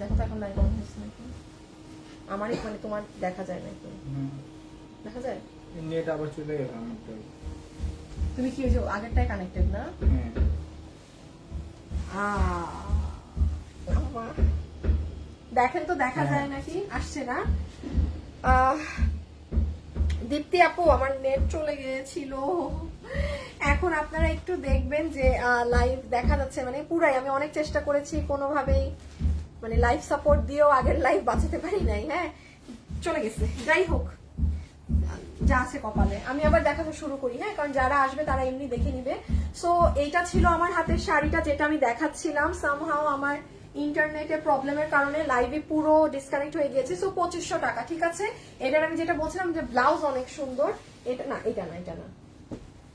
দেখো তো এখন লাইভ অন হয়েছে নাকি, আমারই মানে তোমার দেখা যায় নাকি? দেখা যায়। নেট আবার চলে গেল আমারটা। তুমি কি ওই যে আগেরটাই কানেক্টেড না? দেখেন তো দেখা যায় নাকি, আসছে না? দীপ্তি আপু আমার নেট চলে গিয়েছিল, এখন আপনারা একটু দেখবেন যে লাইভ দেখা যাচ্ছে, মানে পুরাই আমি অনেক চেষ্টা করেছি কোনোভাবেই মানে লাইভ সাপোর্ট দিয়েও আগের লাইভ বাঁচাতে পারি নাই। হ্যাঁ চলে গেছে, যাই হোক যা আছে কপালে। আমি আবার দেখাতে শুরু করি, হ্যাঁ, কারণ যারা আসবে তারা এমনি দেখে নিবে। সো এইটা ছিল আমার হাতের শাড়িটা যেটা আমি দেখাচ্ছিলাম। সামহাও আমার ইন্টারনেটের প্রবলেমের কারণে লাইভে পুরো ডিসকানেক্ট হয়ে গিয়েছে। সো 2500 টাকা, ঠিক আছে। এটার আমি যেটা বলছিলাম যে ব্লাউজ অনেক সুন্দর, এটা না, এটা না, এটা না,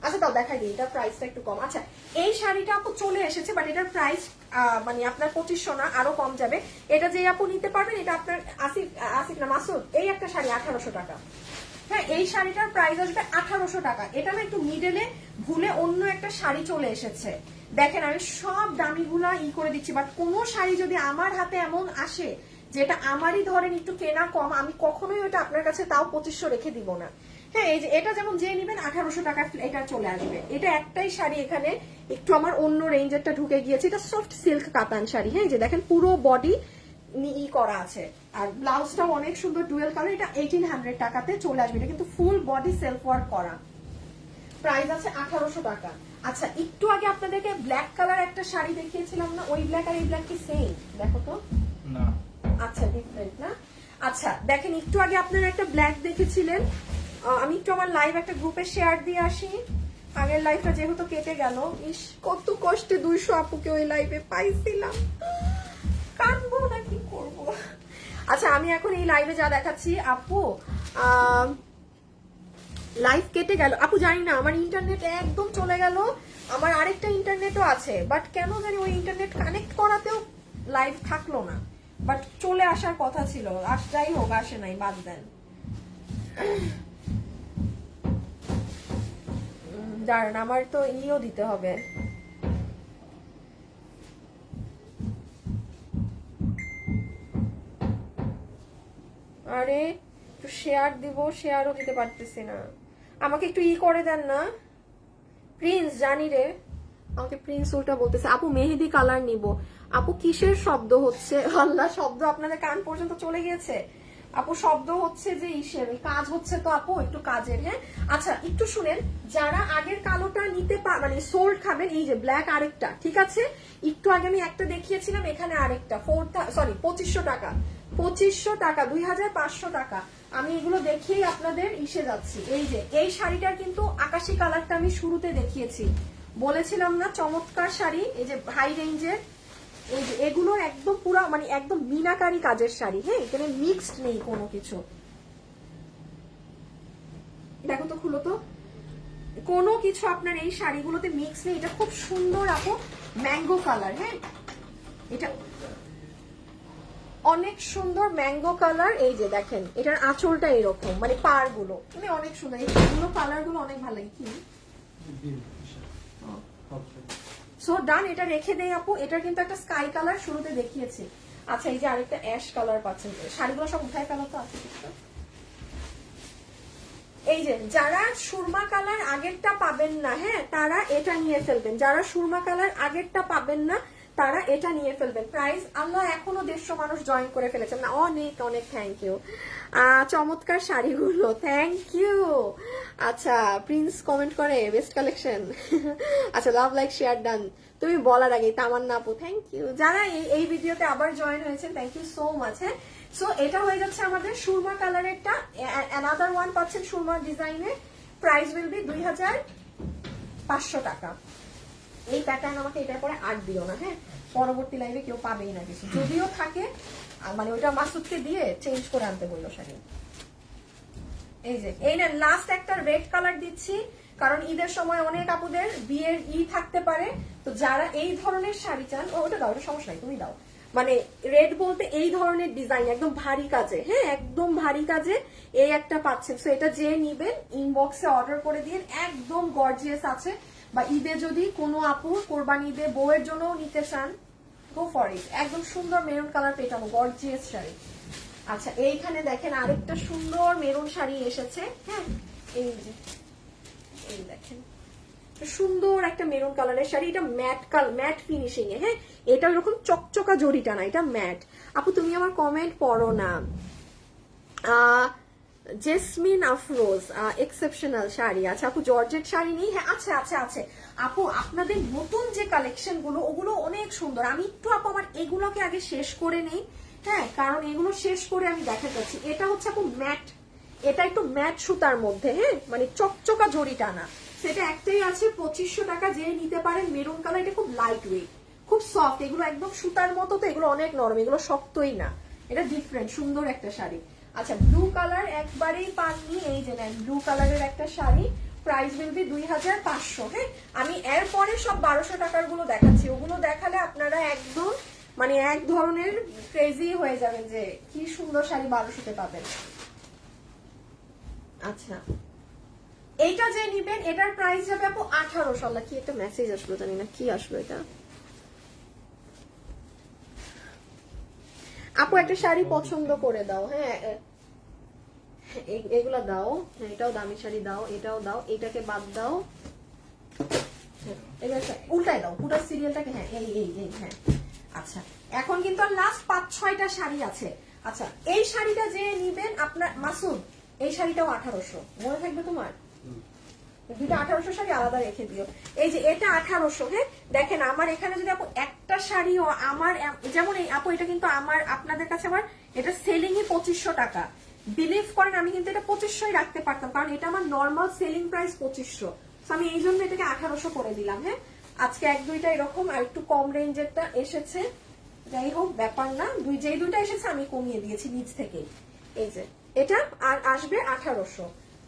আচ্ছা তাও দেখাই দিই, এটার প্রাইসটা একটু কম। আচ্ছা এই শাড়িটা আপু চলে এসেছে, বাট এটার প্রাইস মানে আপনার 2500 না, আরো কম যাবে। এটা যে আপু নিতে পারবেন, এটা আপনার আসিফ না মাসুদ, এই একটা শাড়ি 1800 টাকা। হ্যাঁ এই শাড়িটার প্রাইস আসবে 1800 টাকা। এটা না একটু মিডলে ভুলে অন্য একটা শাড়ি চলে এসেছে। দেখেন আমি সব দামিগুলা করে দিচ্ছি, বাট কোন শাড়ি যদি আমার হাতে এমন আসে যেটা আমারই ধরেন একটু কেনা কম, আমি কখনোই ওটা আপনার কাছে তাও 2500 রেখে দিব না। হ্যাঁ এই যে এটা যেমন যে নিবেন 1800 টাকা এটা চলে আসবে। এটা একটাই শাড়ি, এখানে একটু আমার অন্য রেঞ্জেরটা ঢুকে গিয়েছে। এটা সফট সিল্ক কাতান শাড়ি, হ্যাঁ এই যে দেখেন পুরো বডি করা আছে, আর ব্লাউজটাও অনেক সুন্দর ডুয়েল কালার। এটা 1800 টাকাতে চলে আসবে। এটা কিন্তু ফুল বডি সেলফ ওয়ার্ক করা, প্রাইস আছে 1800 টাকা। আচ্ছা একটু আগে আপনাদেরকে ব্ল্যাক কালার একটা শাড়ি দেখিয়েছিলাম না, ওই ব্ল্যাক আর এই ব্ল্যাক কি সেম? দেখো তো না, আচ্ছা ডিফারেন্ট না। আচ্ছা দেখেন একটু আগে আপনারা একটা ব্ল্যাক দেখেছিলেন, আমি একটু আমার লাইভ একটা গ্রুপে শেয়ার দিয়ে আসি। আগের লাইভটা যেহেতু কেটে গেল, ইস কত কষ্টে 200 আপুকে ওই লাইভে পাইছিলাম, কাঁদবো না কি করবো। আচ্ছা আমি এখন এই লাইভে যা দেখাচ্ছি আপু, লাইভ কেটে গেল আপু, জানি না আমার ইন্টারনেট একদম চলে গেল। আমার আরেকটা ইন্টারনেটও আছে, বাট কেন জানি ওই ইন্টারনেট কানেক্ট করাতেও লাইভ থাকলো না, বাট চলে আসার কথা ছিল। যাই হোক আসে নাই, বাদ দেন। দাঁড়ান আমার তো ইও দিতে হবে, আরে একটু শেয়ার দিব, শেয়ারও দিতে পারতেছি না। আমাকে একটু করে দেন না প্রিন্স, জানি রে আমাকে প্রিন্স উল্টা বলতেছে। আপু মেহেদি কালার নিব। আপু কিসের শব্দ হচ্ছে? আল্লাহ, শব্দ আপনাদের কান পর্যন্ত চলে গিয়েছে? আপু শব্দ হচ্ছে যে ইসের কাজ হচ্ছে তো আপু, একটু কাজের। হ্যাঁ আচ্ছা একটু শুনেন, যারা আগের কালোটা নিতে মানে সোল্ড খাবেন, এই যে ব্ল্যাক আরেকটা, ঠিক আছে। একটু আগে আমি একটা দেখিয়েছিলাম, এখানে আরেকটা 2500 টাকা, 2500 টাকা, 2500 টাকা। আমি এগুলো দেখিয়েই আপনাদের ইসে যাচ্ছি। এই যে এই শাড়িটার কিন্তু আকাশি কালারটা আমি শুরুতে দেখিয়েছি, বলেছিলাম না চমৎকার শাড়ি। এই যে হাই রেঞ্জের, এই যে এগুলো একদম পুরো মানে একদম মিনাকারি কাজের শাড়ি। হ্যাঁ এখানে মিক্সড নেই কোনো কিছু। দেখো তো, খুলো তো, কোনো কিছু আপনার এই শাড়িগুলোতে মিক্স নেই। এটা খুব সুন্দর আপু, ম্যাঙ্গো কালার। হ্যাঁ এটা অনেক সুন্দর ম্যাঙ্গো কালার। এই যে দেখেন এটার আঁচলটা এরকম, মানে পার গুলো মানে অনেক সুন্দর। এইগুলো কালার গুলো অনেক ভালো লাগে। কি সো ডান, এটা রেখে দেই আপু। এটার কিন্তু একটা স্কাই কালার শুরুতে দেখিয়েছি। আচ্ছা এই যে আরেকটা অ্যাশ কালার পাচ্ছেন। শাড়িগুলো সব উঠায় ফেলা তো আছে। এই যে যারা সুরমা কালার আগেরটা পাবেন না, হ্যাঁ তারা এটা নিয়ে ফেলবেন। যারা সুরমা কালার আগেরটা পাবেন না তারা এটা নিয়ে ফেলবেন। প্রাইস আল্লাহ, এখনো 150 মানুষ জয়েন করে ফেলেছেন না, অনেক অনেক থ্যাংক ইউ। চমৎকার শাড়িগুলো, থ্যাংক ইউ। আচ্ছা প্রিন্স কমেন্ট করে বেস্ট কালেকশন। আচ্ছা লাভ লাইক শেয়ার ডান। তুমি বলার আগে তামান্না আপু থ্যাংক ইউ। যারা এই ভিডিওতে আবার জয়েন হয়েছেন থ্যাংক ইউ সো মাচ। হ্যাঁ সো এটা হয়ে যাচ্ছে আমাদের সুরমা কালারেরটা। অ্যানাদার ওয়ান পাচ্ছেন সুরমা ডিজাইনের, প্রাইস উইল বি 2500 টাকা। এই প্যাটার্ন আমাকে এটার পরে আর দিও না, হ্যাঁ পরবর্তী লাইভে কেউ পাবেই না কিছু, যদিও থাকে মানে ওইটা মাসুদকে দিয়ে চেঞ্জ করে আনতে বললো শাড়ি। এই যে এই না লাস্ট একটা রেড কালার দিচ্ছি, কারণ ঈদের সময় অনেক আপুদের বিয়ের থাকতে পারে। তো যারা এই ধরনের শাড়ি চান, ওটা দাও, ওটা সমস্যা নাই তুমি দাও। মানে রেড বলতে এই ধরনের ডিজাইন একদম ভারী কাজে, হ্যাঁ একদম ভারী কাজে এই একটা পাচ্ছেন। সো এটা যে নিবেন ইনবক্সে অর্ডার করে দিন, একদম গর্জিয়াস আছে। বা ঈদে যদি কোনো আপু কোরবানি ঈদে বউয়ের জন্য নিতে চান, গো ফর ইট। একদম সুন্দর মেরুন কালার পেটানো গর্জিয়াস শাড়ি। আচ্ছা এইখানে দেখেন আরেকটা সুন্দর মেরুন শাড়ি এসেছে, হ্যাঁ এই যে এই দেখেন সুন্দর একটা মেরুন কালারের শাড়ি, এটা ম্যাট ফিনিশিং এ, হ্যাঁ এটা এরকম চকচকা জড়িটা না, এটা ম্যাট। আপু তুমি আমার কমেন্ট পড়ো না। Jasmine Afroz exceptional sari. আচ্ছা আপু জর্জেট শাড়ি নেই? হ্যাঁ আছে আছে আছে আপু, আপনাদের নতুন যে কালেকশন গুলো ওগুলো অনেক সুন্দর। আমি একটু আপু আমার এগুলোকে আগে শেষ করে নেই, হ্যাঁ কারণ এগুলো শেষ করে আমি দেখাতে চাচ্ছি। এটা হচ্ছে আপু ম্যাট, এটা একটু ম্যাট সুতার মধ্যে, হ্যাঁ মানে চকচকা জড়ি টানা, সেটা একটাই আছে 2500 টাকা, যে নিতে পারেন মেরুন কালার। এটা খুব লাইট ওয়েট, খুব সফট, এগুলো একদম সুতার মতো, তো এগুলো অনেক নরম, এগুলো শক্তই না, এটা ডিফারেন্ট সুন্দর একটা শাড়ি। আচ্ছা ব্লু কালার একবারেই পাননি, এই যে নেন ব্লু কালারের একটা শাড়ি, প্রাইস উইল বি 2500। হ্যাঁ আমি এরপরে সব 1200 টাকার গুলো দেখাচ্ছি, ওগুলো দেখালে আপনারা একদম মানে এক ধরনের ক্রেজি হয়ে যাবেন যে কি সুন্দর শাড়ি 1200-তে পাবেন। আচ্ছা এইটা যে নিবেন এটার প্রাইস যাবে আপু 1800। আল্লাহ কি একটা মেসেজ আসলো জানি না কি আসলো এটা। আপু একটা শাড়ি পছন্দ করে দাও, হ্যাঁ এগুলা দাও, এটাও দামি শাড়ি দাও, এটাও দাও, এটাকে বাদ দাও, উল্টায় দাও পুরো সিরিয়ালটাকে, হ্যাঁ এই এই এই হ্যাঁ। আচ্ছা এখন কিন্তু আর লাস্ট 5-6টা শাড়ি আছে। আচ্ছা এই শাড়িটা যে নিবেন আপনার মাসুদ, এই শাড়িটাও 1800, মনে থাকবে তোমার? দুইটা 1800 শাড়ি আলাদা রেখে দিও। এই যে এটা 1800, হ্যাঁ দেখেন আমার এখানে যদি আপু একটা শাড়িও আমার যেমন এই আপু, এটা কিন্তু আমার আপনাদের কাছে আমার এটা সেলিংই 2500 টাকা, বিলিভ করেন আমি কিন্তু এটা 2500ই রাখতে পারতাম, কারণ এটা আমার নর্মাল সেলিং প্রাইস 2500, আমি এই জন্য এটাকে 1800 করে দিলাম। হ্যাঁ আজকে এক দুইটা এরকম আর একটু কম রেঞ্জেরটা এসেছে, যাই হোক ব্যাপার না, যেই দুইটা এসেছে আমি কমিয়ে দিয়েছি নিচ থেকে। এই যে এটা আর আসবে 1800,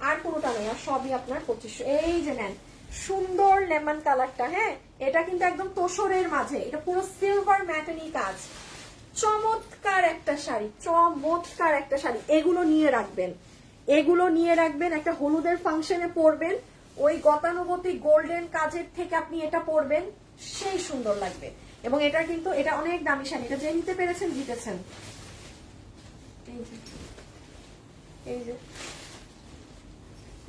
আর কোনোটা নেই, আর সবই আপনার 2500। এই যে নেন সুন্দর লেমন কালারটা, হ্যাঁ এটা কিন্তু একদম তোষরের মাঝে, এটা পুরো সিলভার ম্যাটানি কাজ, চমৎকার একটা শাড়ি, চমৎকার একটা শাড়ি। এগুলো নিয়ে রাখবেন, এগুলো নিয়ে রাখবেন, একটা হলুদের ফাংশনে পরবেন, ওই গতানুগতিক গোল্ডেন কাজের থেকে আপনি এটা পরবেন, সেই সুন্দর লাগবে। এবং এটা কিন্তু এটা অনেক দামি শাড়ি, এটা যে নিতে পেরেছেন জিতেছেন। এই যে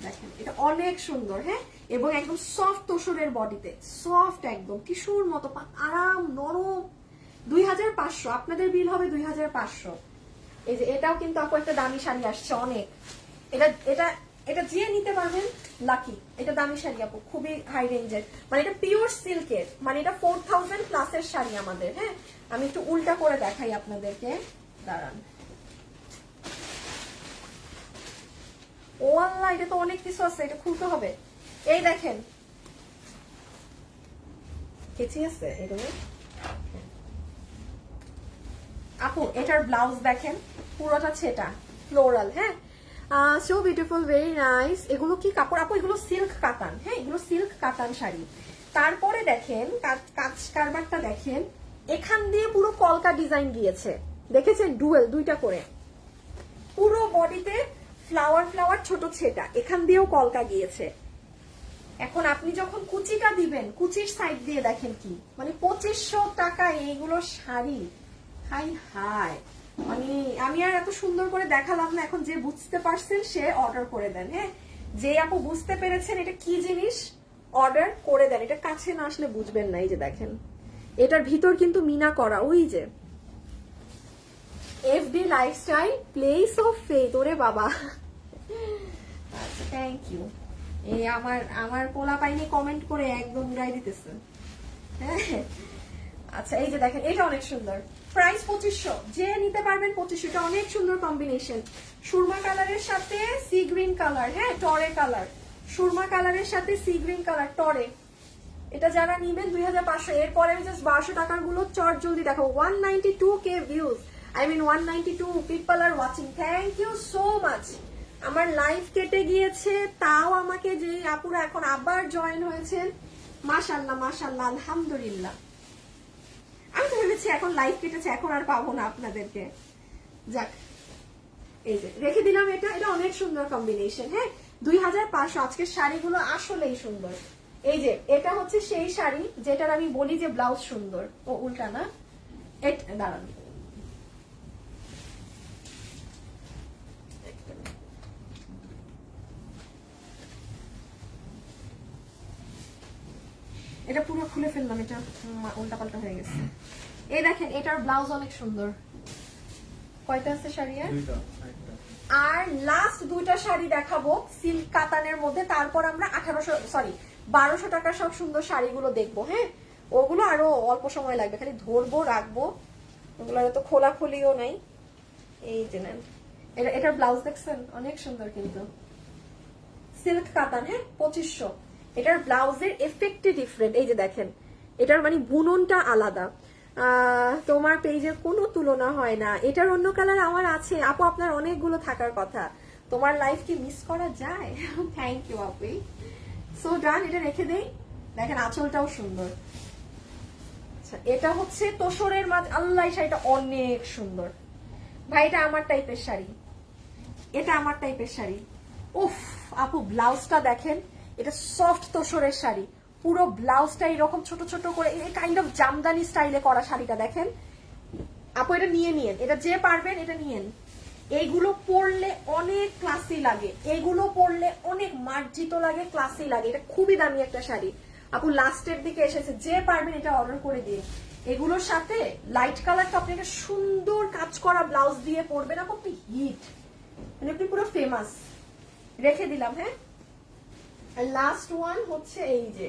দেখেন এটা অনেক সুন্দর, হ্যাঁ এবং একদম সফট তোষরের বডিতে, সফট একদম টিস্যুর মতো আরাম নরম। 2500, আপনাদের বিল হবে 2500। এই যে এটাও কিন্তু আপু একটা দামি শাড়ি আসছে অনেক, এটা এটা এটা যে নিতে পারবেন লাকি, এটা দামি শাড়ি আপু খুবই হাই রেঞ্জের, মানে এটা পিওর সিল্কের, মানে এটা 4000 প্লাসের শাড়ি আমাদের। হ্যাঁ আমি একটু উল্টা করে দেখাই আপনাদেরকে, দাঁড়ান। ও আল্লাহ এটা তো অনেক কিছু আছে, এটা খুলতে হবে। এই দেখেন কেচি আছে এগুলো আপু, এটার ব্লাউজ দেখেন পুরোটা ছেটা ফ্লোরাল, হ্যাঁ সো বিউটিফুল ভেরি নাইস। এগুলো কি কাপড় আপু? এগুলো সিল্ক কাতান, হ্যাঁ এগুলো সিল্ক কাতান শাড়ি। তারপরে দেখেন কাজ কারবারটা দেখেন, এখান দিয়ে পুরো কলকা ডিজাইন গিয়েছে, দেখেছেন ডুয়েল দুইটা করে, পুরো বডিতে ফ্লাওয়ার ফ্লাওয়ার ছোট ছেটা, এখান দিয়েও কলকা গিয়েছে। এখন আপনি যখন কুচিটা দিবেন, কুচির সাইড দিয়ে দেখেন কি মানে 2500 টাকা এইগুলো শাড়ি, হাই হাই মানে আমি আর এত সুন্দর করে দেখালাম না, এখন যে বুঝতে পারছেন সে অর্ডার করে দেন। হ্যাঁ যে আপু বুঝতে পেরেছেন এটা কি জিনিস অর্ডার করে দেন, এটা কাছে না আসলে বুঝবেন না। এই যে দেখেন এটার ভিতর কিন্তু মিনা করা, ওই যে FD lifestyle place of faith, ওরে বাবা আচ্ছা থ্যাংক ইউ। এই আমার পোলা পাইনি কমেন্ট করে একদম উড়াই দিতেছে। হ্যাঁ আচ্ছা এই যে দেখেন এটা অনেক সুন্দর, প্রাইস 2500, যে নিতে পারবেন 2500। এটা অনেক সুন্দর কম্বিনেশন, সুরমা কালারের সাথে সি গ্রিন কালার, হ্যাঁ টরে কালার, সুরমা কালারের সাথে সি গ্রিন কালার টরে। এটা যারা নিবেন 2500। এরপরে আমি জাস্ট 1200 টাকার গুলো চট জলদি দেখো, 192k views, I mean 192 people are watching, thank you so much। আমার লাইভ কেটে গিয়েছে, তাও আমাকে যে আপুরা এখন আবার জয়েন হয়েছেন, মাশাআল্লাহ মাশাআল্লাহ আলহামদুলিল্লাহ। আমি তো ভেবেছি এখন লাইভ কেটেছে এখন আর পাবো না আপনাদেরকে, যাক এই যে রেখে দিলাম। এটা এটা অনেক সুন্দর কম্বিনেশন, হ্যাঁ 2500। আজকের শাড়িগুলো আসলেই সুন্দর। এই যে এটা হচ্ছে সেই শাড়ি যেটার আমি বলি যে ব্লাউজ সুন্দর, ও উল্টা না, দাঁড়ান, এটা পুরো খুলে ফেললাম, এটা উল্টা পাল্টা হয়ে গেছে। এই দেখেন এটার ব্লাউজ অনেক সুন্দর। কয়টা আছে শাড়ি? দুইটা, একটা। আর লাস্ট দুইটা শাড়ি দেখাবো সিল্ক কাতানের মধ্যে, তারপর আমরা 1200 টাকার সব সুন্দর শাড়িগুলো দেখবো। হ্যাঁ, ওগুলো আরো অল্প সময় লাগবে, খালি ধরবো রাখবো, ওগুলোর তো খোলাখুলিও নাই। এই যে নেন, এটার ব্লাউজ দেখছেন অনেক সুন্দর, কিন্তু সিল্ক কাতান। হ্যাঁ, 2500। এটার ব্লাউজের এফেক্টই ডিফারেন্ট। এই যে দেখেন, এটার মানে বুননটা আলাদা। তোমার পেজের কোনো তুলনা হয় না। এটার অন্য কালার আমার আছে আপু, আপনার অনেকগুলো থাকার কথা। তোমার লাইফ কি মিস করা যায়? থ্যাংক ইউ আপু। সো ডান, এটা রেখে দেই। দেখেন আঁচলটাও সুন্দর। আচ্ছা, এটা হচ্ছে তোসরের মাঝ। আল্লাহ, এই শাড়িটা অনেক সুন্দর ভাই, এটা আমার টাইপের শাড়ি, এটা আমার টাইপের শাড়ি। উফ আপু, ব্লাউজটা দেখেন, এটা সফট তোসরের শাড়ি, পুরো ব্লাউজটা এরকম ছোট ছোট করে এই কাইন্ড অফ জামদানি স্টাইলে করা শাড়িটা দেখেন আপু। এটা নিয়ে নিয়েন, এটা যে পারবেন এটা নিয়েন। এইগুলো পরলে অনেক ক্লাসি লাগে, এগুলো পরলে অনেক মার্জিত লাগে, ক্লাসি লাগে। এটা খুবই দামি একটা শাড়ি আপু, লাস্টের দিকে এসেছে, যে পারবেন এটা অর্ডার করে দিয়ে। এগুলোর সাথে লাইট কালারটা আপনি একটা সুন্দর কাজ করা ব্লাউজ দিয়ে পরবেন আপু, আপনি হিট, মানে আপনি পুরো ফেমাস। রেখে দিলাম। হ্যাঁ, আর লাস্ট ওয়ান হচ্ছে এই যে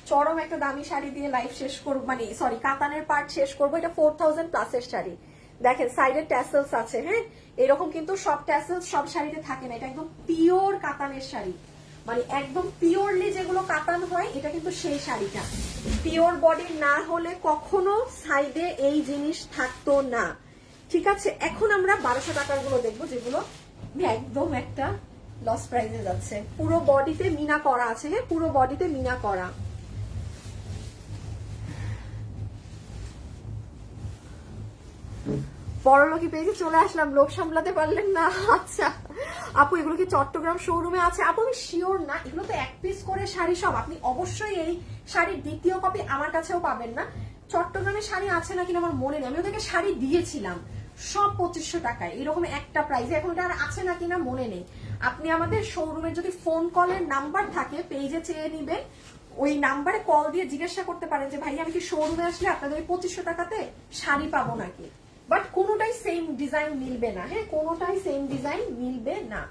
চরম একটা দামি শাড়ি দিয়ে লাইফ শেষ করবো, মানে সরি কাতানের পার্ট শেষ করবো। এটা 4000 প্লাসের শাড়ি। দেখেন সাইডের ট্যাসেলস আছে। হ্যাঁ, এরকম কিন্তু সব ট্যাসেলস সব শাড়িতে থাকে না, এটা একদম পিওর কাতানের শাড়ি, মানে একদম পিওরলি যেগুলো কাতান হয়, এটা কিন্তু সেই শাড়িটা। পিওর বডি না হলে কখনো সাইডে এই জিনিস থাকতো না। ঠিক আছে, এখন আমরা 1200 টাকার গুলো দেখবো, যেগুলো একদম একটা লস প্রাইজে যাচ্ছে। পুরো বডিতে মিনা করা আছে। হ্যাঁ, পুরো বডিতে মিনা করা। বড়লোকি পেজে চলে আসলাম, লোক সামলাতে পারলেন না। আচ্ছা আপু, এগুলো কি চট্টগ্রাম শোরুমে আছে? আপু আমি শিওর না, এগুলো তো এক পিস করে শাড়ি সব। আপনি অবশ্যই এই শাড়ির দ্বিতীয় কপি আমার কাছেও পাবেন না। চট্টগ্রামে শাড়ি আছে না কিনা আমার মনে নেই, আমি ওদেরকে শাড়ি দিয়েছিলাম সব 2500 টাকায়, এরকম একটা প্রাইসে। এখন এটা আর আছে না কিনা মনে নেই। আপনি আমাদের শোরুমের যদি ফোন কলের নাম্বার থাকে পেজে চেয়ে নিবেন, ওই নাম্বারে কল দিয়ে জিজ্ঞাসা করতে পারেন যে ভাই আমি কি শোরুমে আসলে আপনাদের ওই 2500 টাকাতে শাড়ি পাবো নাকি। বাট কোনোটাই সেম ডিজাইন মিলবে না। হ্যাঁ, কোনোটাই সেম ডিজাইন মিলবে না।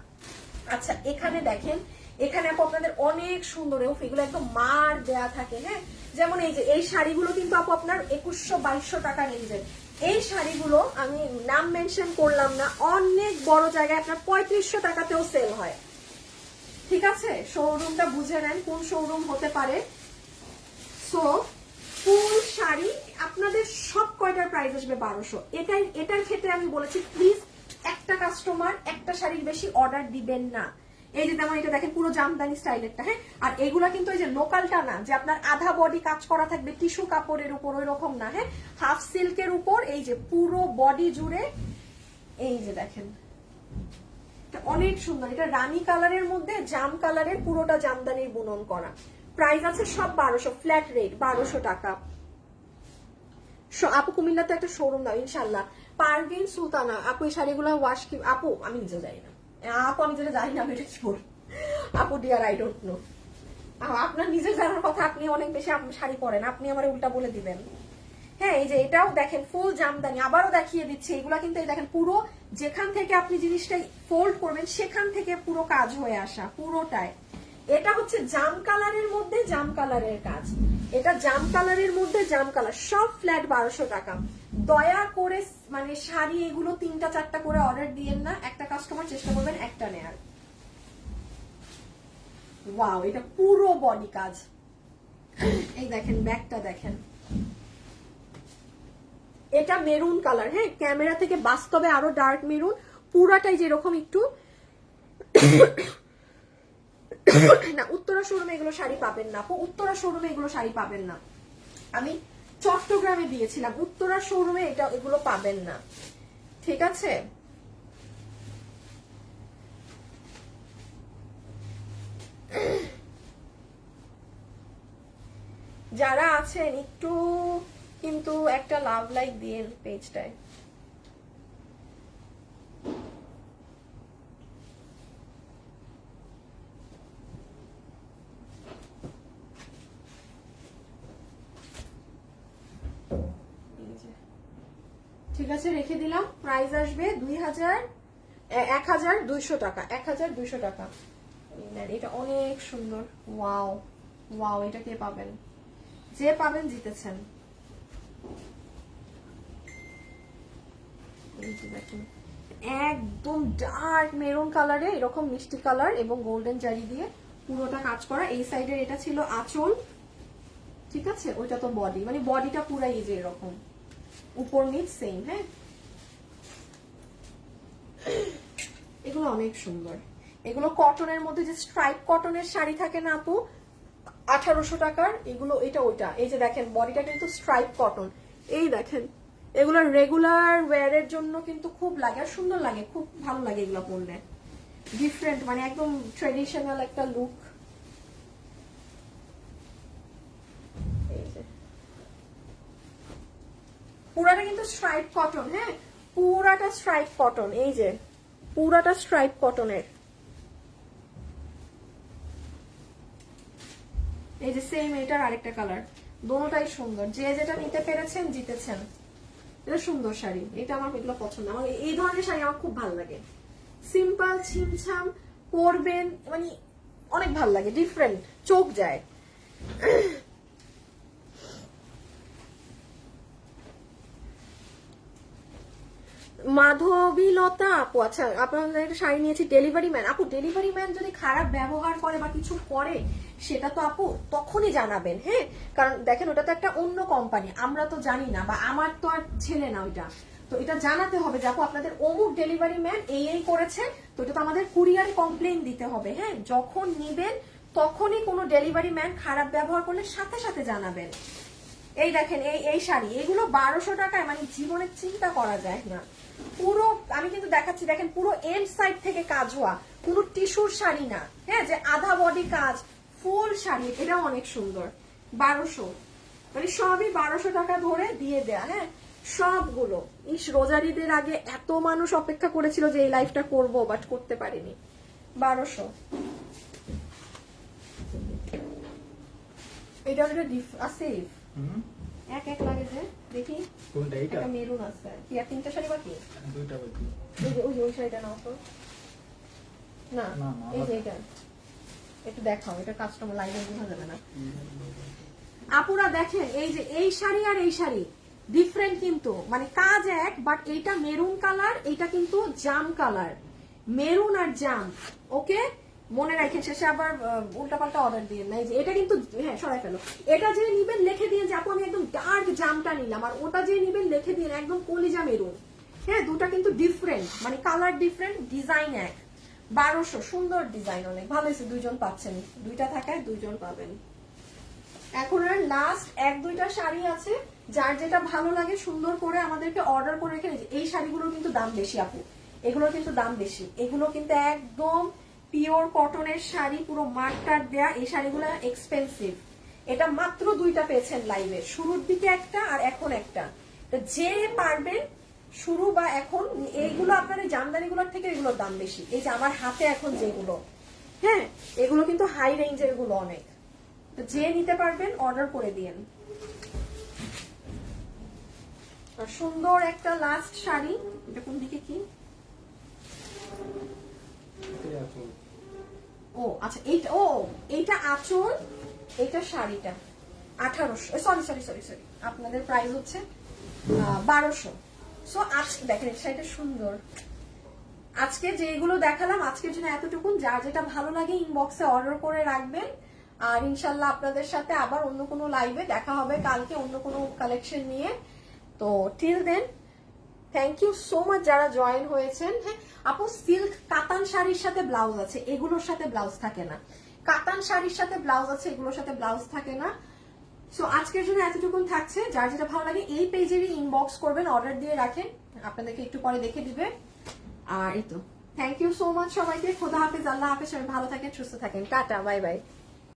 আচ্ছা, এখানে দেখেন, এখানে আপু আপনাদের অনেক সুন্দর, এগুলো একদম মার দেয়া থাকে। হ্যাঁ, যেমন এই যে এই শাড়িগুলো কিন্তু আপু আপনার 2100-2200 টাকা রেঞ্জের। এই শাড়িগুলো আমি নাম মেনশন করলাম না, অনেক বড় জায়গায় আপনার 3500 টাকাতেও সেল হয়। ঠিক আছে, শোরুমটা বুঝে নেন কোন শোরুম হতে পারে। সো ফুল শাড়ি আপনাদের সব কয়টার প্রাইস আসবে 1200। এটার ক্ষেত্রে আমি বলেছি প্লিজ একটা কাস্টমার একটা শাড়ির বেশি অর্ডার দিবেন না। এই যে যেমন এটা দেখেন পুরো জামদানি স্টাইলেরটা। হ্যাঁ, আর এগুলা কিন্তু এই যে লোকালটা না, যে আপনার আধা বডি কাজ করা থাকবে টিস্যু কাপড়ের উপর, ওই রকম না। হ্যাঁ, হাফ সিল্কের উপর এই যে পুরো বডি জুড়ে এই যে দেখেন, অনেক সুন্দর। এটা রানী কালারের মধ্যে জাম কালারের পুরোটা জামদানির বুনন করা। প্রাইস আছে সব 1200, ফ্ল্যাট রেট 1200 টাকা। আপু কুমিল্লাতে একটা শোরুম দাও ইনশাল্লাহ। পারভিন সুলতানা আপু, এই শাড়িগুলো ওয়াশ কি? আপু আমি নিজে যাই না আপু, আমি যেটা জানি না আমি এটা কি বলবো আপু, ডিয়ার আই ডোন্ট নো। আপনার নিজের জানার কথা, আপনি অনেক বেশি শাড়ি পরেন, আপনি আমার উল্টা বলে দিবেন। হ্যাঁ, এই যে এটাও দেখেন ফুল জামদানি, আবারও দেখিয়ে দিচ্ছে। এগুলা কিন্তু এই দেখেন পুরো যেখান থেকে আপনি জিনিসটা ফোল্ড করবেন সেখান থেকে পুরো কাজ হয়ে আসা পুরোটায়। এটা হচ্ছে জাম কালারের মধ্যে জাম কালারের কাজ, এটা জাম কালারের মধ্যে জাম কালার, সব ফ্ল্যাট 1200 টাকা। দয়া করে মানে শাড়ি এগুলো 3টা-4টা করে অর্ডার দিয়েন না, একটা কাস্টমার চেষ্টা করবেন একটা নেয়ার। ওয়াও, এটা পুরো বডি কাজ। এই দেখেন ব্যাগটা দেখেন, এটা মেরুন কালার। হ্যাঁ, ক্যামেরা থেকে বাস্তবে আরো ডার্ক মেরুন, পুরাটাই যেরকম একটু না। উত্তরা শোরুমে এগুলো শাড়ি পাবেন না আপু, উত্তরা শোরুমে এগুলো শাড়ি পাবেন না। আমি চট্টগ্রামে দিয়েছিলাম, উত্তরা শোরুমে এগুলো পাবেন না। ঠিক আছে, যারা আছেন একটু কিন্তু একটা লাভ লাইক দিয়ে পেজটায়। ঠিক আছে, রেখে দিলাম। প্রাইস আসবে 1200 টাকা। 1200 টাকা। এটা অনেক সুন্দর। ওয়াও ওয়াও, এটা কে পাবেন? যে পাবেন জিতেছেন। একদম ডার্ক মেরুন কালারে, এরকম মিষ্টি কালার এবং গোল্ডেন জারি দিয়ে পুরোটা কাজ করা। এই সাইডের এটা ছিল আঁচল, ঠিক আছে, ওইটা তো বডি, মানে বডিটা পুরাই যে এরকম উপর নিচ সেম। হ্যাঁ, এগুলো অনেক সুন্দর। এগুলো কটনের মধ্যে যে স্ট্রাইপ কটনের শাড়ি থাকে না আপু, 1800 টাকার এগুলো। এটা ওইটা, এই যে দেখেন বডিটা কিন্তু স্ট্রাইপ কটন। এই দেখেন, এগুলো রেগুলার ওয়্যারের জন্য কিন্তু খুব লাগে, আর সুন্দর লাগে, খুব ভালো লাগে এগুলো পরলে। ডিফারেন্ট, মানে একদম ট্রেডিশনাল একটা লুক। পুরাটা কিন্তু স্ট্রাইপ কটন। হ্যাঁ, পুরাটা স্ট্রাইপ কটন। এই যে পুরাটা স্ট্রাইপ কটনের। এই যে সেম এটার আরেকটা কালার। দোনোটাই সুন্দর। যে যেটা নিতে পেরেছেন জিতেছেন। এটা সুন্দর শাড়ি, এটা আমার এগুলো পছন্দ। আমার এই ধরনের শাড়ি আমার খুব ভালো লাগে। সিম্পল ছিমছাম পরবেন, মানে অনেক ভালো লাগে, ডিফারেন্ট, চোখ যায়। মাধবীলতা আপু, আচ্ছা আপনাদের একটা শাড়ি নিয়েছি ডেলিভারি ম্যান। আপু ডেলিভারি ম্যান যদি খারাপ ব্যবহার করে বা কিছু করে, সেটা তো আপু তখনই জানাবেন। হ্যাঁ, কারণ দেখেন ওটা তো একটা অন্য কোম্পানি, আমরা তো জানি না, বা আমার তো আর ছেলে না ওইটা, তো এটা জানাতে হবে যে আপু আপনাদের অমুক ডেলিভারি ম্যান এই করেছে, তো এটা তো আমাদের কুরিয়ারে কমপ্লেইন দিতে হবে। হ্যাঁ, যখন নিবেন তখনই কোনো ডেলিভারি ম্যান খারাপ ব্যবহার করলে সাথে সাথে জানাবেন। এই দেখেন এই শাড়ি, এগুলো 1200 টাকায়, মানে জীবনে চিন্তা করা যায় না। পুরো আমি কিন্তু দেখাচ্ছি, দেখেন পুরো এন্ড সাইড থেকে কাজ হওয়া, পুরো টিস্যুর শাড়ি না। হ্যাঁ, যে আধা বডি কাজ, ফুল শাড়ি। এটাও অনেক সুন্দর। 1200, মানে সবই 1200 টাকা ধরে দিয়ে দেয়া। হ্যাঁ, সবগুলো। রোজারিদের আগে এত মানুষ অপেক্ষা করেছিল যে এই লাইফটা করব, বাট করতে পারিনি। 1200। এটা আছে এক এক লাগে যে, দেখি কোনটা? এইটা একটা মেরুন আছে। কি আর তিনটা শাড়ি বাকি? দুইটা বাকি। ওই শাড়িটা নাও তো। না, এই যে এটা একটু দেখাও, এটা কাস্টমার লাইনে বোঝা যাবে না। আপুরা দেখেন, এই যে এই শাড়ি আর এই শাড়ি ডিফারেন্ট কিন্তু, মানে কাজ এক, বাট এইটা মেরুন কালার, এইটা কিন্তু জাম কালার। মেরুন আর জাম, ওকে মনে রাখেন। শেষে আবার উল্টাপাল্টা অর্ডার দিয়ে না। এই যে এটা কিন্তু, হ্যাঁ সরাই ফেলো। এটা যে নিবেন লিখে দিয়ে যে আপু আমি একদম ডার্ক জামটা নিলাম, আর ওটা যে নিবেন লিখে দিয়ে একদম কলিজা মেরুন। হ্যাঁ, দুটা কিন্তু ডিফারেন্ট, মানে কালার ডিফারেন্ট, ডিজাইন এক। 1200, সুন্দর ডিজাইন, অনেক ভালো হয়েছে। দুইজন পাচ্ছেন, দুইটা থাকায় দুইজন পাবেন। এখন আর লাস্ট এক দুইটা শাড়ি আছে, যার যেটা ভালো লাগে সুন্দর করে আমাদেরকে অর্ডার করে রেখে। এই শাড়িগুলোর কিন্তু দাম বেশি আপু, এগুলোর কিন্তু দাম বেশি। এগুলো কিন্তু একদম পিওর কটনের শাড়ি, পুরো মার্কটার দেয়া। এই শাড়িগুলো এক্সপেন্সিভ। এটা মাত্র দুইটা পেয়েছেন লাইভে, শুরুর দিকে একটা আর এখন একটা। তো যে পারবেন শুরু বা এখন, এইগুলো আপনার জামদানিগুলোর থেকে এগুলোর দাম বেশি। এই যে আমার হাতে এখন যেগুলো, হ্যাঁ এগুলো কিন্তু হাই রেঞ্জের গুলো অনেক। তো যে নিতে পারবেন অর্ডার করে দিয়েন। আর সুন্দর একটা লাস্ট শাড়ি, এটা কোন দিকে কি? ও আচ্ছা, এইটা, ও এইটা আঁচল, এইটা শাড়িটা 1800, সরি আপনাদের প্রাইস হচ্ছে 1200। সো আজকে দেখেন এই শাড়িটা সুন্দর। আজকে যেগুলো দেখালাম আজকের জন্য এতটুকুন। যার যেটা ভালো লাগে ইনবক্সে অর্ডার করে রাখবেন। আর ইনশাল্লাহ আপনাদের সাথে আবার অন্য কোনো লাইভে দেখা হবে কালকে অন্য কোনো কালেকশন নিয়ে। তো till then thank you so much যারা জয়েন হয়েছেন। হ্যাঁ আপু, সিল্ক কাতান শাড়ির সাথে ব্লাউজ আছে, এগুলোর সাথে ব্লাউজ থাকে না। কাতান শাড়ির সাথে ব্লাউজ আছে, এগুলোর সাথে ব্লাউজ থাকে না। সো আজকের জন্য এতটুকুন থাকছে। যার যেটা ভালো লাগে এই পেজেরই ইনবক্স করবেন, অর্ডার দিয়ে রাখেন, আপনাদেরকে একটু পরে দেখে দিবে। আর এই তো থ্যাংক ইউ সো মাচ সবাইকে। খোদা হাফেজ, আল্লাহ হাফেজ, সবাই ভালো থাকেন, সুস্থ থাকেন, টাটা, বাই বাই।